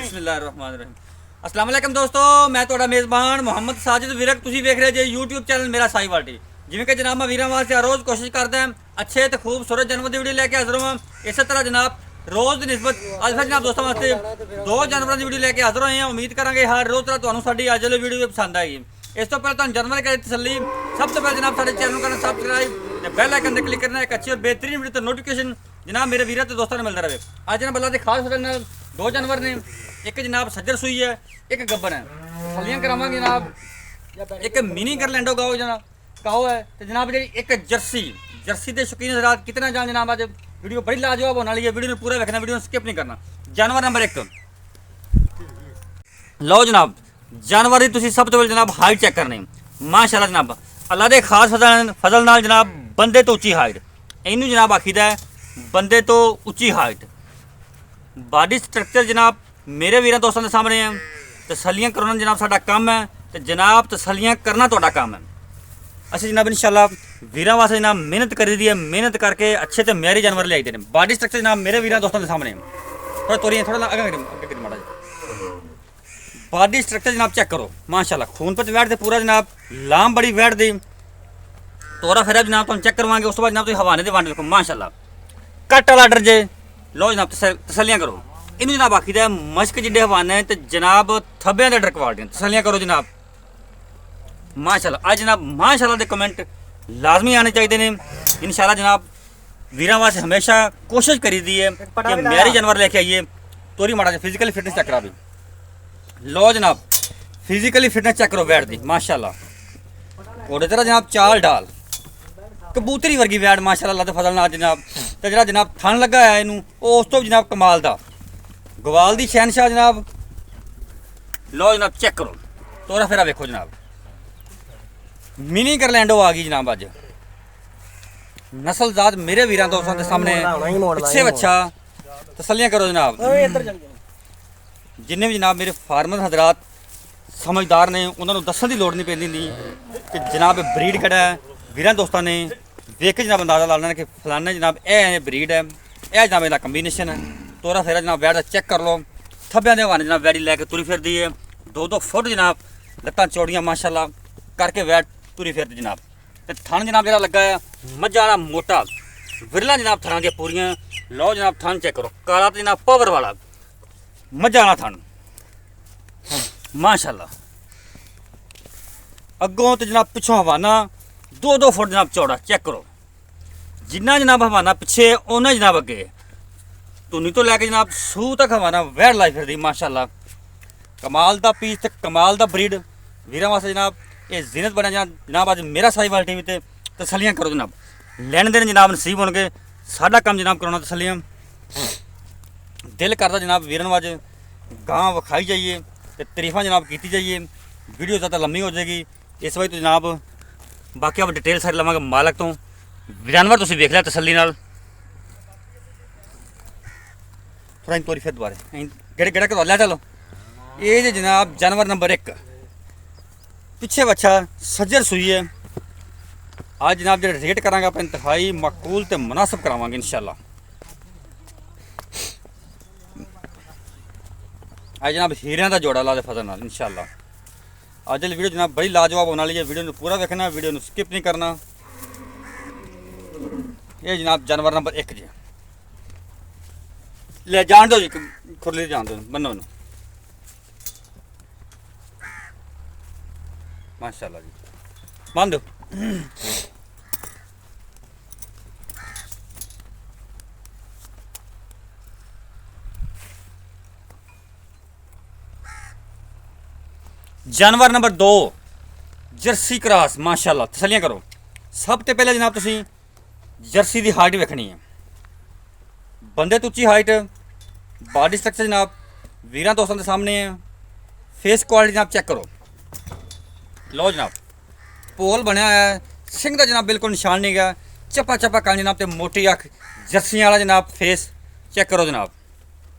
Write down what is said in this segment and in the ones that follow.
ਬਿਸਮਿਲ੍ਲਾਹਿਰਰਹਿਮਾਨਿਰਰਹੀਮ। अस्सलाम वालेकुम दोस्तों, मैं ਤੁਹਾਡਾ ਮੇਜ਼ਬਾਨ ਮੁਹੰਮਦ ਸਾजिद ਵਿਰਕ। ਤੁਸੀਂ ਵੇਖ ਰਹੇ ਜੇ YouTube ਚੈਨਲ ਮੇਰਾ ਸਾਈਵਾਲ ਟੀ। ਜਿਵੇਂ ਕਿ ਜਨਾਬ ਮੈਂ ਵੀਰਾਂ ਵਾਸਤੇ ਰੋਜ਼ ਕੋਸ਼ਿਸ਼ ਕਰਦਾ ਹਾਂ ਅੱਛੇ ਤੇ ਖੂਬਸੂਰਤ ਜਾਨਵਰ ਦੀ ਵੀਡੀਓ ਲੈ ਕੇ ਹਾਜ਼ਰ ਹਾਂ। ਇਸੇ ਤਰ੍ਹਾਂ ਜਨਾਬ ਰੋਜ਼ ਦੀ ਨਿਸਬਤ ਅੱਜ ਫਿਰ ਜਨਾਬ ਦੋਸਤਾਂ ਵਾਸਤੇ ਦੋ ਜਾਨਵਰਾਂ ਦੀ ਵੀਡੀਓ ਲੈ ਕੇ ਹਾਜ਼ਰ ਹੋਏ ਹਾਂ। ਉਮੀਦ ਕਰਾਂਗੇ ਹਰ ਰੋਜ਼ ਤਰ੍ਹਾਂ ਤੁਹਾਨੂੰ ਸਾਡੀ ਅੱਜ ਵਾਲੀ ਵੀਡੀਓ ਪਸੰਦ ਆਏਗੀ। ਇਸ ਤੋਂ ਪਹਿਲਾਂ ਤੁਹਾਨੂੰ ਜਾਨਵਰ ਦੀ ਤਸੱਲੀ ਸਭ ਤੋਂ ਪਹਿਲਾਂ ਜਨਾਬ ਸਾਡੇ ਚੈਨਲ ਨੂੰ ਕਰਨਾ ਸਬਸਕ੍ਰਾइब ਤੇ ਬੈਲ ਆਈਕਨ ਤੇ ਕਲਿੱਕ ਕਰਨਾ। ਇੱਕ ਅੱਛੀ ਔਰ बेहतरीन ਵੀਡੀਓ ਤੇ ਨੋਟੀਫਿਕੇਸ਼ਨ ਜਨਾਬ ਮੇਰੇ ਵੀਰਾਂ ਤੇ ਦੋਸਤਾਂ ਨੂੰ ਮਿਲਦਾ ਰਹੇ। ਅੱਜ ਜਨਾਬ ਅੱਲਾ ਦੇ ਖਾਸ ਫਜ਼ਲ ਨਾਲ दो जानवर ने, एक जनाब सज्जर सुई है, एक गब्बर है। थलियां करावांगे जनाब, एक मिनी करलैंडो गाओ जनाब काओ है तो जनाब जी एक जर्सी के शौकीन हज़रात कितना जान जनाब आज वीडियो बड़ी लाजवाब होने वाली है। वीडियो में पूरा देखना, वीडियो स्किप नहीं करना। जानवर नंबर 1 लो जनाब, जानवर की तुसीं सब तो पहले जनाब हाइट चेक करनी माशाअल्लाह जनाब अल्लाह के खास फजल नाल जनाब बंदे तो उच्ची हाइट इनू जनाब आखीदा है बंदे तो उच्ची हाइट। बॉडी स्ट्रक्चर जनाब मेरे वीर दोस्तों के सामने है। तसलियां करना जनाब साडा काम है तो जनाब तसलियां करना तुहाडा काम है। असं जनाब इंशाअल्लाह वीरां वास्ते जनाब मेहनत करी दी है, मेहनत करके अच्छे तो मैरी जानवर ले आते हैं। बॉडी स्ट्रक्चर जनाब मेरे वीर दोस्तों के सामने है। थोड़ा तोरिए थोड़ा अगे करी माड़ा बॉडी स्ट्रक्चर जनाब चेक करो माशाअल्लाह। खून पत वैट से पूरा जनाब लाम बड़ी वैट दी तोरा फेरा जनाब तुम चेक करवाएंगे। उस तो बाद जनाब तुम हवाने के वंड देखो माशाअल्लाह कट वाला आर्डर जे लो जनाब तसलियां करो। इनू जनाब आखीदा मश्क जिड्डे हवाने तो जनाब थब्बे दे डर क्वालिटी तसलियां करो जनाब माशाअल्लाह। आज जनाब माशाअल्लाह के कमेंट लाजमी आने चाहिए ने इंशाअल्लाह जनाब वीरां वास्ते हमेशा कोशिश करी दी है कि मैरी जानवर लेके आइए। तोरी माड़ा फिजिकली फिटनेस चेक करा भी लो जनाब फिजिकली फिटनेस चेक करो वैट दी माशाअल्लाह। ओडे तरह जनाब चाल डाल कबूतरी वर्गी वैट माशाअल्लाह अल्लाह दे फजल नाल जनाब तो जरा जनाब थन लगा है इनू उस तो जनाब कमाल दा गवाल दी शहनशाह जनाब। लो जनाब चेक करो तोरा फेरा वेखो जनाब मिनी करलैंडो आ गई जनाब। अज नस्लजात मेरे वीरां दोस्तों के सामने अच्छे बच्चा तसलियां करो जनाब। जिन्ने भी जनाब मेरे फार्मर हजरात समझदार ने उन्होंने दसन की लोड़ नहीं पैंदी कि जनाब ब्रीड किहड़ा है। वीरां दोस्तों ने वेख के जनाब अंदाजा ला लेना कि फलाने जनाब यह ब्रीड है, यह जनाब इसका कंबीनेशन है। तोरा फेरा जनाब वैट चेक कर लो थब्बियां दे हवाने जनाब वैड़ी लैके तुरी फिरदी है 2-2 फुट जनाब लत्तां चौड़ियां माशाअल्लाह करके वैट तुरी फिरदी जनाब। ते थन जनाब जरा लगा है मज्झा वाला मोटा विरला जनाब थना दी पूरियां। लो जनाब थन चेक करो काला तो जनाब पावर वाला मज्झा वाला थन माशाअल्लाह। अगों तो जनाब पिछों हवाना 2-2 फुट जनाब चौड़ा चेक करो। जिन्ना जनाब हवाना पिछे उन्ना जनाब अगे धुनी तो लैके जनाब सूह तक हवाना वैट लाई फिरदी माशाअल्लाह। कमाल दा पीस ते कमाल दा ब्रीड वीरां वास्ते जनाब ये जिनत बना जनाब। अज मेरा साहिवाल टीवी ते तसलियां करो जनाब लैन देन जनाब नसीब होणगे। साडा काम जनाब कराना तसलियां दिल करदा जनाब वीरां वाज गां विखाई जाइए ते तरीफां जनाब कीती जाइए। वीडियो ज़्यादा लम्मी हो जाएगी इस वजह तो जनाब बाकी आप डिटेल सारी लवांगे मालक तो जानवर तुसीं वेख लिया तसल्ली नाल। थोड़ा तोरी फिर दोबारे गेड़े गेड़ा कर लिया चलो। ये जे जनाब जानवर नंबर 1 पिछे बच्चा सज्जर सुई है। आज जनाब जो रेट करांगे आप इंतहाई मकबूल तो मुनासिब करावांगे इंशाअल्लाह। आज जनाब हीरियां दा जोड़ा ला दे फजल नाल इंशाअल्लाह। आज वाली वीडियो जनाब बड़ी लाजवाब होने वाली है। वीडियो पूरा देखना, वीडियो को स्किप नहीं करना। ये जनाब जानवर नंबर 1 जी ले जान दो जी खुरली जान दो बनो बनो माशाअल्लाह जी मान दो। जानवर नंबर 2 जर्सी क्रॉस माशाअल्लाह तसलियां करो। सब तो पहले जनाब तुसीं जर्सी की हाइट वेखनी है बंदे तो उच्ची हाइट बॉडी स्ट्रक्चर जनाब वीरां दोस्तों के सामने है। फेस क्वालिटी जनाब चेक करो। लो जनाब पोल बनया है सिंह का जनाब बिल्कुल निशान नहीं गया चप्पा चप्पा कान जनाब तो मोटी अख जर्सियां वाला जनाब फेस चेक करो जनाब।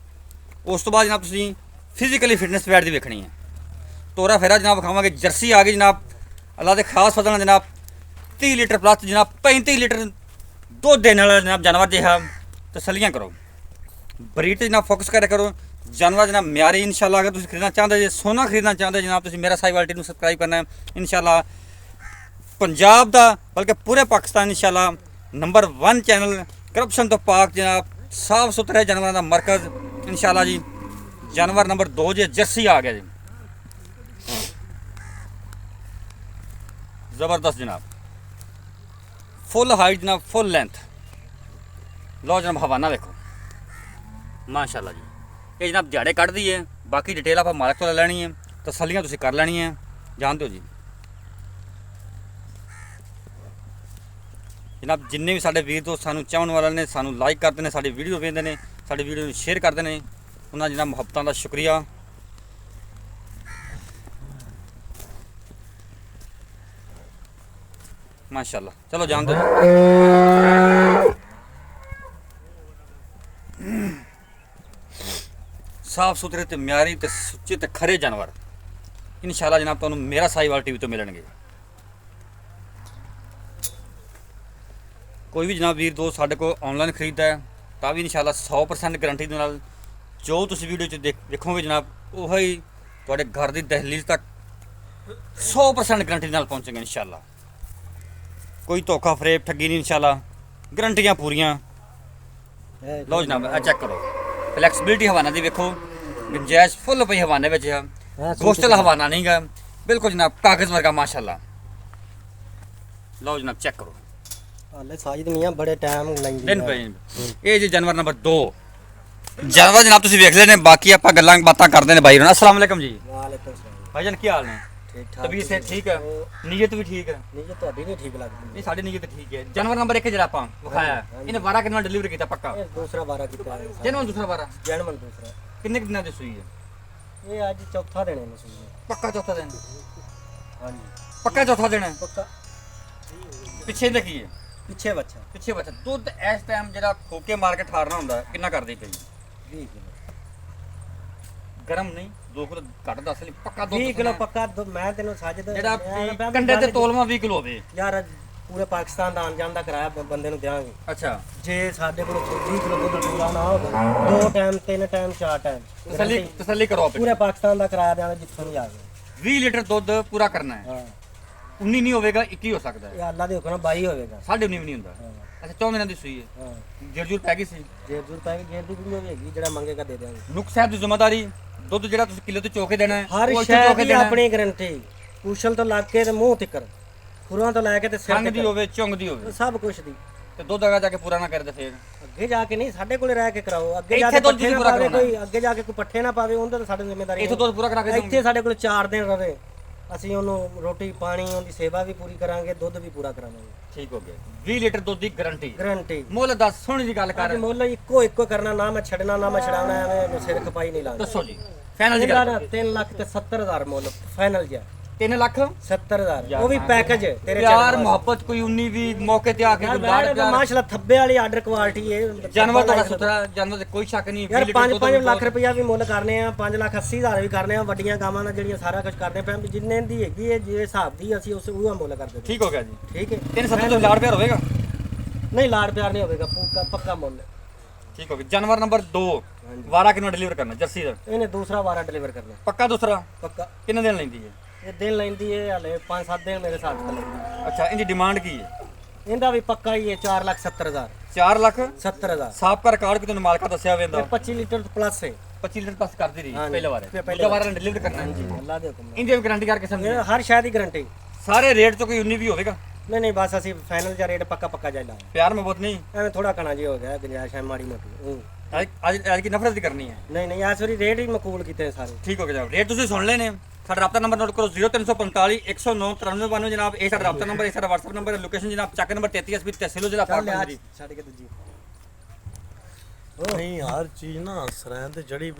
उस तो बाद जनाब तुसीं फिजिकली फिटनेस वैट की वेखनी है। तोरा फेरा जनाब खावांगे जर्सी आ गई जनाब अल्लाह के खास फजल जनाब 30 लीटर प्लस जनाब 35 लीटर दुध देने वाला जनाब जानवर जो है तसलियां करो। ब्रीड जनाब फोकस करा करो ਜਾਨਵਰ ਜਨਾਬ ਮਿਆਰੀ ਇਨਸ਼ਾਅੱਲਾ। ਅਗਰ ਤੁਸੀਂ ਖਰੀਦਣਾ ਚਾਹੁੰਦੇ ਜੇ, ਸੋਨਾ ਖਰੀਦਣਾ ਚਾਹੁੰਦੇ ਜਨਾਬ, ਤੁਸੀਂ ਮੇਰਾ ਸਾਈਵਾਲ ਟੀ ਨੂੰ ਸਬਸਕ੍ਰਾਈਬ ਕਰਨਾ ਹੈ ਇਨਸ਼ਾਅੱਲਾ। ਪੰਜਾਬ ਦਾ ਬਲਕਿ ਪੂਰੇ ਪਾਕਿਸਤਾਨ ਇਨਸ਼ਾਅੱਲਾ ਨੰਬਰ 1 ਚੈਨਲ, ਕਰਪਸ਼ਨ ਤੋਂ ਪਾਕ ਜਨਾਬ, ਸਾਫ ਸੁਥਰੇ ਜਾਨਵਰਾਂ ਦਾ ਮਰਕਜ਼ ਇਨਸ਼ਾਅੱਲਾ ਜੀ। ਜਾਨਵਰ ਨੰਬਰ 2 ਜੇ ਜਰਸੀ ਆ ਗਿਆ ਜੀ, ਜ਼ਬਰਦਸਤ ਜਨਾਬ, ਫੁੱਲ ਹਾਈਟ ਜਨਾਬ, ਫੁੱਲ ਲੈਂਥ। ਲਓ ਜਨਾਬ ਹਵਾਨਾ ਵੇਖੋ ਮਾਸ਼ਾਅੱਲਾ ਜੀ। ਇਹ ਜਨਾਬ ਦਿਹਾੜੇ ਕੱਢਦੀ ਹੈ। ਬਾਕੀ ਡਿਟੇਲ ਆਪਾਂ ਮਾਲਕ ਤੋਂ ਲੈ ਲੈਣੀ ਹੈ, ਤਸੱਲੀਆਂ ਤੁਸੀਂ ਕਰ ਲੈਣੀਆਂ, ਜਾਣਦੇ ਹੋ ਜੀ ਜਨਾਬ। ਜਿੰਨੇ ਵੀ ਸਾਡੇ ਵੀਰ ਦੋਸਤ ਸਾਨੂੰ ਚਾਹਣ ਵਾਲੇ ਨੇ, ਸਾਨੂੰ ਲਾਈਕ ਕਰਦੇ ਨੇ, ਸਾਡੀ ਵੀਡੀਓ ਵੇਖਦੇ ਨੇ, ਸਾਡੀ ਵੀਡੀਓ ਨੂੰ ਸ਼ੇਅਰ ਕਰਦੇ ਨੇ, ਉਹਨਾਂ ਜਨਾਬ ਮੁਹੱਬਤਾਂ ਦਾ ਸ਼ੁਕਰੀਆ। ਮਾਸ਼ਾਅੱਲਾ। ਚਲੋ ਜਾਣਦੇ ਹੋ ਸਾਫ ਸੁਥਰੇ ਤੇ ਮਿਆਰੀ ਤੇ ਸੁੱਚੇ ਤੇ ਖਰੇ ਜਾਨਵਰ ਇਨਸ਼ਾਅੱਲਾ ਜਨਾਬ ਤੁਹਾਨੂੰ ਮੇਰਾ ਸਾਈਵਾਲ ਟੀਵੀ ਤੋਂ ਮਿਲਣਗੇ। ਕੋਈ ਵੀ ਜਨਾਬ ਵੀਰ ਦੋਸਤ ਸਾਡੇ ਕੋਲ ਆਨਲਾਈਨ ਖਰੀਦਦਾ ਹੈ ਤਾਂ ਵੀ ਇਨਸ਼ਾਅੱਲਾ 100% ਗਾਰੰਟੀ ਦੇ ਨਾਲ ਜੋ ਤੁਸੀਂ ਵੀਡੀਓ 'ਚ ਦੇਖੋਗੇ ਜਨਾਬ, ਉਹੀ ਤੁਹਾਡੇ ਘਰ ਦੀ ਦਹਲੀਜ਼ ਤੱਕ 100% ਗਾਰੰਟੀ ਨਾਲ ਪਹੁੰਚੇਗਾ ਇਨਸ਼ਾਅੱਲਾ। ਕੋਈ ਧੋਖਾ ਫਰੇਬ ਠੱਗੀ ਨਹੀਂ ਇਨਸ਼ਾਅੱਲਾ, ਗਰੰਟੀਆਂ ਪੂਰੀਆਂ। ਲਓ ਜਨਾਬ ਆ ਚੈੱਕ ਕਰੋ, ਫਲੈਕਸੀਬਿਲਿਟੀ ਹਵਾਨਾ ਦੀ ਵੇਖੋ, ਗੁੰਜਾਇਸ਼ ਫੁੱਲ ਪਈ ਹਵਾਨੇ ਵਿੱਚ ਆ, ਗੋਸ਼ਤਲ ਹਵਾਨਾ ਨਹੀਂ ਗਾ, ਬਿਲਕੁਲ ਜਨਾਬ ਕਾਗਜ਼ ਵਰਗਾ ਮਾਸ਼ਾਅੱਲਾ। ਲਓ ਜਨਾਬ ਚੈੱਕ ਕਰੋ, ਹਾਲੇ ਸਾਈਦ ਮੀਆਂ ਬੜੇ ਟਾਈਮ ਲੈਂਦੀ ਦਿਨ ਪਏ। ਇਹ ਜੀ ਜਾਨਵਰ ਨੰਬਰ 2 ਜਾਨਵਰ ਜਨਾਬ ਤੁਸੀਂ ਵੇਖ ਲੈਣੇ, ਬਾਕੀ ਆਪਾਂ ਗੱਲਾਂ ਬਾਤਾਂ ਕਰਦੇ ਨੇ ਬਾਈ ਨਾਲ। अस्सलाम वालेकुम जी। ਵਾਲੇਕੁਮ ਸਲਾਮ। ਭਾਈਜਾਨ ਕੀ ਹਾਲ ਨੇ? ਠੀਕ ਠਾਕ। ਤਬੀਅਤ ਸੇ ਠੀਕ ਹੈ, ਨੀਅਤ ਵੀ ਠੀਕ ਹੈ? ਨਹੀਂ ਜੇ ਤੁਹਾਡੀ ਨਹੀਂ ਠੀਕ ਲੱਗਦੀ। ਇਹ ਸਾਡੀ ਨੀਅਤ ਠੀਕ ਹੈ। ਜਾਨਵਰ ਨੰਬਰ 1 ਜਿਹੜਾ ਆਪਾਂ ਵਿਖਾਇਆ ਇਹਨੇ ਵਾਰਾ ਕਿੰਨਾ ਡਿਲੀਵਰ ਕੀਤਾ ਪੱਕਾ? ਇਹ ਦੂਸਰਾ ਵਾਰਾ ਕੀਤਾ ਹੈ। ਜਾਨਵਰ ਦੂਸਰਾ ਵਾਰਾ ਜਨਮਨ ਦੂਸਰਾ। ਕਿੰਨੇ ਕੁ ਦਿਨਾਂ ਦੀ ਸੂਈ ਹੈ? ਇਹ ਅੱਜ ਚੌਥਾ ਦਿਨ ਹੈ ਮਸੂਲ। ਪੱਕਾ ਚੌਥਾ ਦਿਨ? ਹਾਂਜੀ ਪੱਕਾ ਚੌਥਾ ਦਿਨ ਹੈ। ਪੱਕਾ। ਪਿੱਛੇ ਦਾ ਕੀ ਹੈ? ਪਿੱਛੇ ਬੱਚਾ ਪਿੱਛੇ ਬੱਚਾ। ਦੁੱਧ ਇਸ ਟਾਈਮ ਜਿਹੜਾ ਖੋਕੇ ਮਾਰ ਕੇ ਠਾਰਨਾ ਹੁੰਦਾ ਕਿੰਨਾ ਕਰਦੀ ਪਈ? 20 ਕਿਲੋ। ਗਰਮ ਨਹੀਂ, 2 ਕਿਲੋ ਘੱਟ ਦੱਸ ਲਈ, ਪੱਕਾ ਦੁੱਧ 20 ਕਿਲੋ ਪੱਕਾ ਮੈਂ ਤੈਨੂੰ ਸੱਚ ਦਾ ਜਿਹੜਾ ਕੰਡੇ ਤੇ ਤੋਲਵਾ 20 ਕਿਲੋ ਹੋਵੇ ਯਾਰ। ਪੂਰੇ ਪਾਕਿਸਤਾਨ ਦਾ ਆਉਣ ਜਾਣ ਦਾ ਕਿਰਾਇਆ ਬੰਦੇ ਨੂੰ ਦਿਆਂਗੇ। ਅੱਛਾ ਜੇ ਸਾਡੇ ਕੋਲ 20 ਕਿਲੋ ਦੁੱਧ ਪੂਰਾ ਨਾ ਹੋਵੇ, 2 ਟਾਈਮ 3 ਟਾਈਮ 4 ਟਾਈਮ ਤਸੱਲੀ ਕਰੋ ਆਪਣੀ। ਪੂਰੇ ਪਾਕਿਸਤਾਨ ਦਾ ਕਿਰਾਇਆ ਦਿਆਂਗੇ ਜਿੱਥੋਂ ਵੀ ਆਵੇ। 20 ਲੀਟਰ ਦੁੱਧ ਪੂਰਾ ਕਰਨਾ ਹੈ। ਹਾਂ 19 ਨਹੀਂ ਹੋਵੇਗਾ, 21 ਹੋ ਸਕਦਾ ਹੈ। ਇਹ ਅੱਲਾ ਦੇ ਹੁਕਮ ਨਾਲ 22 ਹੋਵੇਗਾ। 19.5 ਵੀ ਨਹੀਂ ਹੁੰਦਾ। ਹਾਂ ਅੱਛਾ 4 ਦਿਨਾਂ ਦੀ ਸੂਈ ਹੈ, ਹਾਂ। ਜਰਜੂਰ ਪੈ ਗਈ ਸੀ। ਜੇ ਜ਼ਰੂਰ ਪੈ ਗਈ ਗੇਰ ਦੀ ਵੀਡੀਓ ਵੀ ਹੈਗੀ, ਜਿਹੜਾ ਮੰਗੇਗਾ ਦੇ ਦਿਆਂਗੇ। ਨੁਕ ਸਾਹਿਬ ਦੀ ਜ਼ਿੰਮੇਵਾਰੀ, ਦੁੱਧ ਜਿਹੜਾ ਤੁਸੀਂ ਕਿਲੋ ਤੇ ਚੋਕੇ ਦੇਣਾ ਹੈ ਹਰ ਉਹ ਇੱਥੇ ਸ਼ੈ ਚੋਕੇ ਦੀ ਦੇਣਾ ਹੈ। ਆਪਣੀ ਗਾਰੰਟੀ, ਕੁਸ਼ਲ ਤੋਂ ਲੱਗ ਕੇ ਤੇ ਮੂੰਹ ਤਿੱਕਰ, ਖੁਰਾਂ ਤੋਂ ਲੈ ਕੇ ਤੇ ਸਿਰ ਖੰਗ ਦੀ ਤੱਕ, ਹੋਵੇ, ਚੁੰਗ ਦੀ ਹੋਵੇ, ਸਭ ਕੁਝ ਦੀ। ਤੇ ਦੁੱਧ ਅਗਾ ਜਾ ਕੇ ਪੂਰਾ ਨਾ ਕਰਦੇ ਫੇਰ ਅੱਗੇ ਜਾ ਕੇ ਨਹੀਂ, ਸਾਡੇ ਕੋਲੇ ਰਹਿ ਕੇ ਕਰਾਓ। ਅੱਗੇ ਜਾ ਇੱਥੇ ਕੇ ਦੁੱਧ ਪੱਠੇ ਨਾ ਪੂਰਾ ਪਾਵੇ ਕਰਾਉਣਾ। ਕੋਈ, ਅੱਗੇ ਜਾ ਕੇ ਕੋਈ ਪੱਠੇ ਨਾ ਪਾਵੇ, ਉਹਨਾਂ ਦਾ ਸਾਡੇ ਜ਼ਿੰਮੇਵਾਰੀ ਇੱਥੇ ਦੁੱਧ ਪੂਰਾ ਕਰਾ ਕੇ ਇੱਥੇ ਸਾਡੇ ਕੋਲ 4 ਦਿਨ ਰਵੇ, ਅਸੀਂ ਉਹਨੂੰ ਰੋਟੀ ਪਾਣੀ ਉਹਦੀ ਸੇਵਾ ਵੀ ਪੂਰੀ ਕਰਾਂਗੇ, ਦੁੱਧ ਵੀ ਪੂਰਾ ਕਰਾਵਾਂਗੇ। ਠੀਕ ਹੋ ਗਿਆ। 20 ਲੀਟਰ ਦੁੱਧ ਦੀ ਗਾਰੰਟੀ। ਗਾਰੰਟੀ। ਮੁੱਲ ਦੱਸ, ਸੋਹਣੀ ਦੀ ਗੱਲ ਕਰ। ਅੱਜ ਮੁੱਲ ਇੱਕੋ ਕਰਨਾ, ਨਾ ਮੈਂ ਛੱਡਣਾ ਨਾ ਮੈਂ ਛਡਾਉਣਾ, ਐਵੇਂ ਸਿਰ ਖਪਾਈ ਨਹੀਂ ਲਾਉਣੀ। ਦੱਸੋ ਜੀ ਫਾਈਨਲ ਦੀ ਗੱਲ। 3 ਲੱਖ ਤੇ 70,000 ਮੁੱਲ ਫਾਈਨਲ ਜਿਹਾ। 3 ਲੱਖ 70,000 ਉਹ ਵੀ ਪੈਕੇਜ ਤੇਰੇ ਪਿਆਰ ਮੁਹੱਬਤ ਕੋਈ 19 ਵੀ ਮੌਕੇ ਤੇ ਆ ਕੇ ਕੋਈ ਲਾੜ ਪਿਆਰ। ਮਾਸ਼ਾਅੱਲਾ ਥੱਬੇ ਵਾਲੀ ਆਰਡਰ ਕੁਆਲਿਟੀ ਹੈ। ਜਾਨਵਰ ਤੁਹਾਡਾ ਸੁਥਰਾ, ਜਾਨਵਰ ਤੇ ਕੋਈ ਸ਼ੱਕ ਨਹੀਂ। ਯਾਰ 5 ਲੱਖ ਰੁਪਇਆ ਵੀ ਮੁੱਲ ਕਰਨੇ ਆ, 5,80,000 ਵੀ ਕਰਨੇ ਆ, ਵੱਡੀਆਂ ਗਾਵਾਂ ਨਾਲ ਜਿਹੜੀਆਂ ਸਾਰਾ ਕੁਝ ਕਰਦੇ ਪਏ, ਜਿੰਨੇ ਦੀ ਹੈਗੀ ਹੈ ਜਿਵੇਂ ਹਿਸਾਬ ਦੀ ਅਸੀਂ ਉਸ ਉਹ ਮੁੱਲ ਕਰਦੇ। ਠੀਕ ਹੋ ਗਿਆ ਜੀ। ਠੀਕ ਹੈ। 370 ਤੋਂ ਲਾੜ ਪਿਆਰ ਹੋਵੇਗਾ? ਨਹੀਂ ਲਾੜ ਪਿਆਰ ਨਹੀਂ ਹੋਵੇਗਾ, ਪੱਕਾ ਮੁੱਲ। ਠੀਕ ਹੋ ਗਿਆ। ਜਾਨਵਰ ਨੰਬਰ 2 ਵਾਰਾ ਕਿੰਨਾ ਡਿਲੀਵਰ ਕਰਨਾ? ਜਰਸੀ ਦਾ ਇਹਨੇ ਦੂਸਰਾ ਵਾਰਾ ਡਿਲੀਵਰ ਕਰਨਾ ਪੱਕਾ? ਦੂਸਰਾ ਪੱਕਾ। ਕਿੰਨੇ ਦਿਨ ਲੈਂਦੀ ਹੈ? ਇਹ ਦਿਨ ਲੈਂਦੀ ਹੈ ਹਲੇ 5-7 ਦਿਨ ਮੇਰੇ ਹਿਸਾਬ ਤੋਂ ਲੱਗਦੀ। ਅੱਛਾ ਇਹਦੀ ਡਿਮਾਂਡ ਕੀ ਹੈ? ਇਹਦਾ ਵੀ ਪੱਕਾ ਹੀ ਹੈ 4,70,000। 4 ਲੱਖ 70,000। ਸਾਫ ਕਰ ਰਿਕਾਰਡ ਕਿ ਤੁਹਾਨੂੰ ਮਾਲਕਾ ਦੱਸਿਆ ਹੋਵੇ ਇਹਦਾ? 25 ਲੀਟਰ ਪਲੱਸ ਹੈ। 25 ਲੀਟਰ ਪਾਸ ਕਰਦੀ ਰਹੀ ਹਾਂਜੀ। ਪਹਿਲੇ ਵਾਰ। ਪਹਿਲੇ ਦੂਜਾ ਵਾਰ ਡਿਲੀਵਰ ਕਰਨਾ ਹੈ। ਅੱਲਾ ਦੇ ਹੁਕਮ ਨਾਲ। ਇਹਦੀ ਗਾਰੰਟੀ ਕਰਕੇ ਸਮਝ ਇਹ ਹਰ ਸ਼ੈ ਦੀ ਗਾਰੰਟੀ। ਸਾਰੇ ਰੇਟ ਤੋਂ ਕੋਈ 19 ਵੀ ਹੋਵੇਗਾ? ਨਹੀਂ ਬਸ ਅਸੀਂ ਫਾਈਨਲ ਜਿਹਾ ਰੇਟ ਪੱਕਾ ਜਾ ਲਾਇਆ। ਪਿਆਰ ਮੁਹੱਬਤ ਨਹੀਂ, ਐਵੇਂ ਥੋੜਾ ਕਣਾ ਜੀ ਹੋ ਗਿਆ, ਗੁੰਜਾਇਸ਼ ਹੈ ਮਾੜੀ ਮੋਟੀ। ਅੱਜ ਕੀ ਨਫ਼ਰਤ ਦੀ ਕਰਨੀ ਹੈ? ਨਹੀਂ ਇਸ ਵਾਰੀ ਰੇਟ ਹੀ ਮਕਬੂਲ ਕੀਤੇ ਸਾਰੇ। ਠੀਕ ਹੋ ਗਿਆ ਜਨਾਬ। ਰੇਟ ਤੁਸੀਂ ਸੁਣ ਲਏ ਨੇ। ਸਾਡਾ ਰਾਬਤਾ ਨੰਬਰ ਨੋਟ ਕਰੋ 0345 109 9392 ਜਨਾਬ। ਇਹ ਸਾਡਾ ਰਾਬਤਾ ਨੰਬਰ, ਇਹ ਸਾਡਾ WhatsApp ਨੰਬਰ ਹੈ। ਲੋਕੇਸ਼ਨ ਜਨਾਬ ਚੱਕ ਨੰਬਰ 33 ਤਹਿਸੀਲ ਜ਼ਿਲ੍ਹਾ ਪਾਕਿਸਤਾਨ ਦੀ। ਛੱਡ ਕੇ ਦੂਜੀ ਨਹੀਂ ਹਰ ਚੀਜ਼ ਨਾ ਸਰੈਂ ਤੇ ਜੜੀ